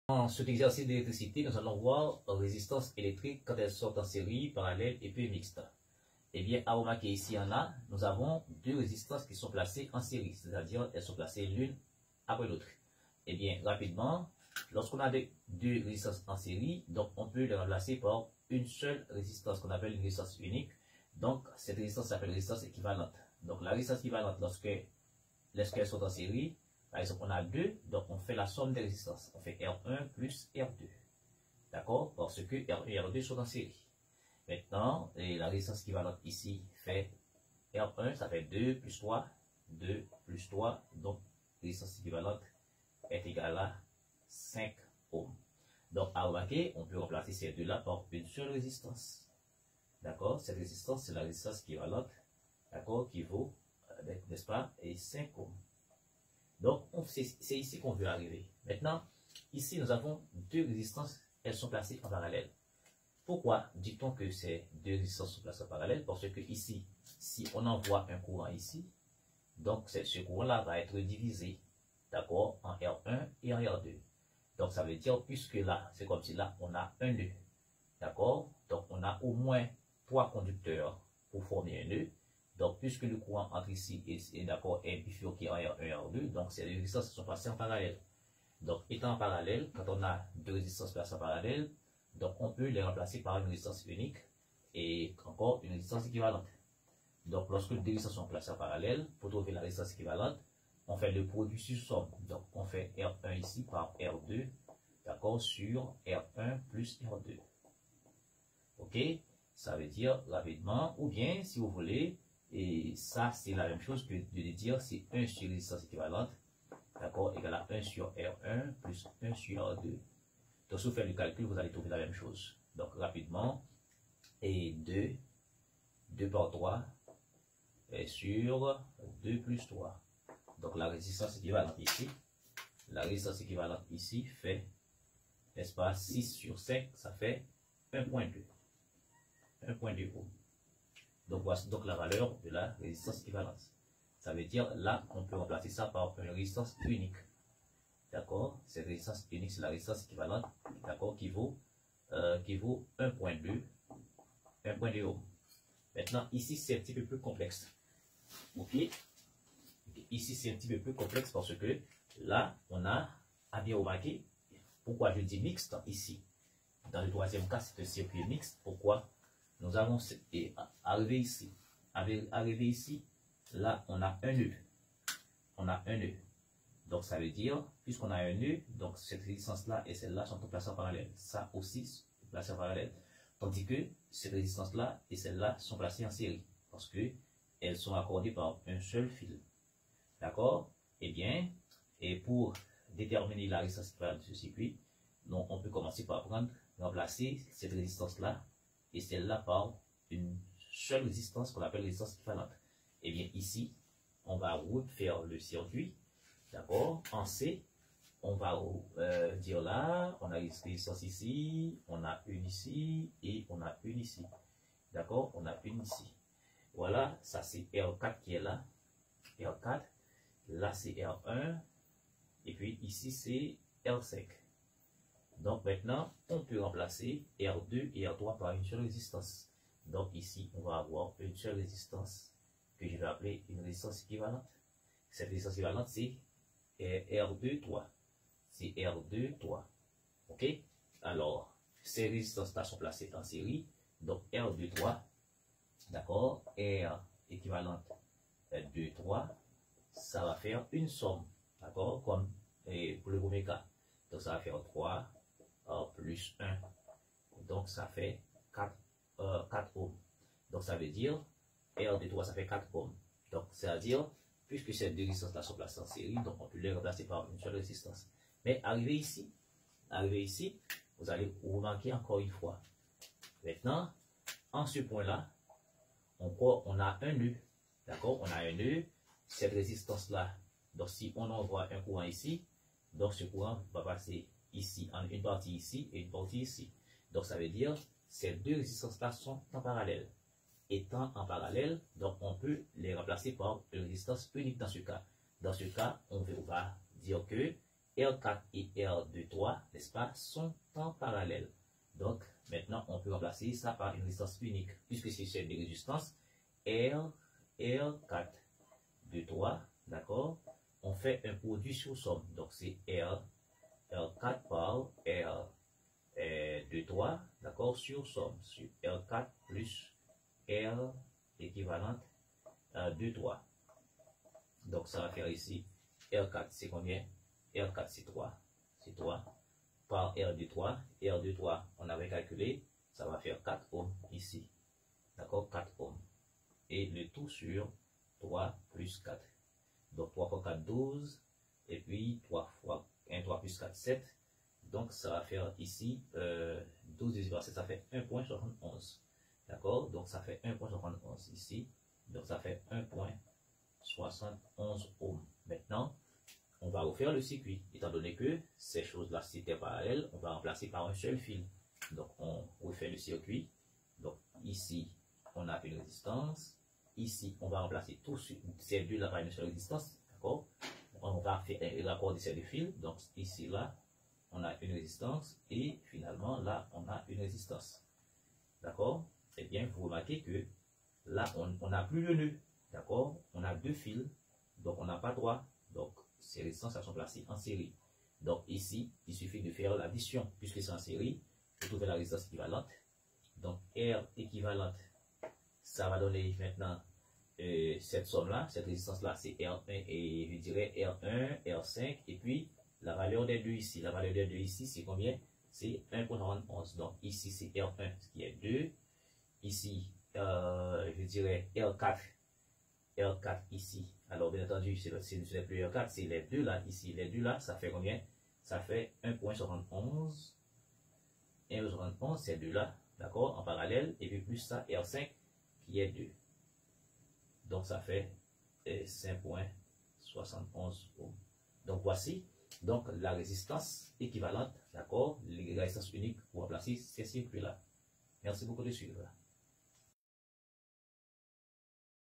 Dans cet exercice d'électricité, nous allons voir résistance électrique quand elles sortent en série, parallèle et puis mixte. Eh bien, à remarquer ici, nous avons deux résistances qui sont placées en série, c'est-à-dire elles sont placées l'une après l'autre. Eh bien, rapidement, lorsqu'on a deux résistances en série, donc on peut les remplacer par une seule résistance qu'on appelle une résistance unique. Donc, cette résistance s'appelle résistance équivalente. Donc, la résistance équivalente, lorsqu'elles sont en série, par exemple, on a 2, donc on fait la somme des résistances. On fait R1 plus R2. D'accord? Parce que R1 et R2 sont en série. Maintenant, la résistance équivalente ici fait R1, ça fait 2 plus 3, 2 plus 3, donc résistance équivalente est égale à 5 ohms. Donc, à remarquer, on peut remplacer ces deux-là par une seule résistance. D'accord? Cette résistance, c'est la résistance équivalente, d'accord, qui vaut, n'est-ce pas, et 5 ohms. Donc, c'est ici qu'on veut arriver. Maintenant, ici, nous avons deux résistances, elles sont placées en parallèle. Pourquoi dit-on que ces deux résistances sont placées en parallèle? Parce que ici, si on envoie un courant ici, donc ce courant-là va être divisé, d'accord, en R1 et en R2. Donc, ça veut dire, puisque là, c'est comme si là, on a un nœud, d'accord? Donc, on a au moins 3 conducteurs pour former un nœud. Donc, puisque le courant entre ici est bifurqué en R1 et R2, donc ces deux résistances sont placées en parallèle. Donc, étant en parallèle, quand on a deux résistances placées en parallèle, donc on peut les remplacer par une résistance unique et encore une résistance équivalente. Donc, lorsque deux résistances sont placées en parallèle, pour trouver la résistance équivalente, on fait le produit sur somme. Donc, on fait R1 ici par R2, d'accord, sur R1 plus R2. Ok? Ça veut dire rapidement, ou bien, si vous voulez, et ça, c'est la même chose que de dire c'est 1 sur résistance équivalente, d'accord, égal à 1 sur R1 plus 1 sur R2. Donc, si vous faites le calcul, vous allez trouver la même chose. Donc, rapidement, et 2 par 3, et sur 2 plus 3. Donc, la résistance équivalente ici, fait, n'est-ce pas, 6 sur 5, ça fait 1.2. 1.2 ohm. Donc, voici donc la valeur de la résistance équivalente. Ça veut dire, là, on peut remplacer ça par une résistance unique. D'accord? Cette résistance unique, c'est la résistance équivalente, d'accord, qui vaut 1.2 ohm. Maintenant, ici, c'est un petit peu plus complexe. Ok? Ici, c'est un petit peu plus complexe parce que là, on a à bien remarquer pourquoi je dis mixte ici. Dans le troisième cas, c'est un circuit mixte. Pourquoi? Nous avons arrivé ici, là, on a un nœud. Donc, ça veut dire, puisqu'on a un nœud, donc cette résistance-là et celle-là sont placées en parallèle. Ça aussi, placé en parallèle. Tandis que cette résistance-là et celle-là sont placées en série. Parce que elles sont accordées par un seul fil. D'accord? Eh bien, et pour déterminer la résistance équivalente de ce circuit, donc on peut commencer par remplacer cette résistance-là et celle-là par une seule résistance qu'on appelle résistance équivalente. Et bien ici, on va refaire le circuit, d'accord, en C. On va dire là, on a une résistance ici, on a une ici et on a une ici. D'accord, on a une ici. Voilà, ça c'est R4 qui est là, R4. Là c'est R1 et puis ici c'est R5. Donc maintenant, on peut remplacer R2 et R3 par une seule résistance. Donc ici, on va avoir une seule résistance que je vais appeler une résistance équivalente. Cette résistance équivalente, c'est R2, 3. C'est R2, 3. OK? Alors, ces résistances-là sont placées en série. Donc R2, 3. D'accord? R équivalente 2, 3. Ça va faire une somme. D'accord? Comme pour le premier cas. Donc ça va faire 3. Plus 1. Donc, ça fait 4 ohms. Donc, ça veut dire, R de 3, ça fait 4 ohms. Donc, c'est-à-dire, puisque ces deux résistances-là sont placées en série, donc on peut les remplacer par une seule résistance. Mais arrivé ici, vous allez remarquer encore une fois. Maintenant, en ce point-là, on a un nœud. D'accord? On a un nœud. Cette résistance-là, donc si on envoie un courant ici, donc ce courant va passer ici, une partie ici et une partie ici. Donc, ça veut dire ces deux résistances-là sont en parallèle. Étant en parallèle, donc on peut les remplacer par une résistance unique dans ce cas. Dans ce cas, on va dire que R4 et R23, n'est-ce pas, sont en parallèle. Donc, maintenant, on peut remplacer ça par une résistance unique, puisque c'est une résistance R4, 2, 3, d'accord? On fait un produit sur somme. Donc, c'est R4 par R2, 3, d'accord, sur somme, sur R4 plus R équivalente 2, 3. Donc, ça va faire ici, R4, c'est combien? R4, c'est 3. C'est 3 par R2, 3. R2, 3, on avait calculé, ça va faire 4 ohms ici. D'accord? 4 ohms. Et le tout sur 3 plus 4. Donc, 3 fois 4, 12. Et puis, 3 fois 1, 3 plus 4, 7. Donc, ça va faire ici, 12 divisé par 7, ça fait 1.71. D'accord? Donc, ça fait 1.71 ici. Donc, ça fait 1.71 ohms. Maintenant, on va refaire le circuit. Étant donné que ces choses-là, c'était parallèle, on va remplacer par un seul fil. Donc, on refait le circuit. Donc, ici, on a une résistance. Ici, on va remplacer tous ces deux-là par une seule résistance. D'accord? On va faire un raccord de ces deux fils. Donc, ici, là, on a une résistance. Et finalement, là, on a une résistance. D'accord? Eh bien, vous remarquez que là, on n'a plus le nœud. D'accord? On a deux fils. Donc, on n'a pas droit. Donc, ces résistances elles sont placées en série. Donc, ici, il suffit de faire l'addition. Puisque c'est en série, vous trouvez la résistance équivalente. Donc, R équivalente, ça va donner maintenant cette somme-là, cette résistance-là, c'est R1 et je dirais R1, R5, et puis la valeur des deux ici. La valeur des deux ici, c'est combien? C'est 1.91. Donc, ici, c'est R1, ce qui est 2. Ici, je dirais R4 ici. Alors, bien entendu, ce n'est plus R4, c'est les deux là, ici. Les deux là, ça fait combien? Ça fait 1.71. 1.71, ces deux là, d'accord, en parallèle, et puis plus ça, R5, qui est 2. Donc, ça fait 5.71 ohms. Donc, voici donc la résistance équivalente, d'accord, les résistances uniques pour remplacer ces circuits-là. Merci beaucoup de suivre.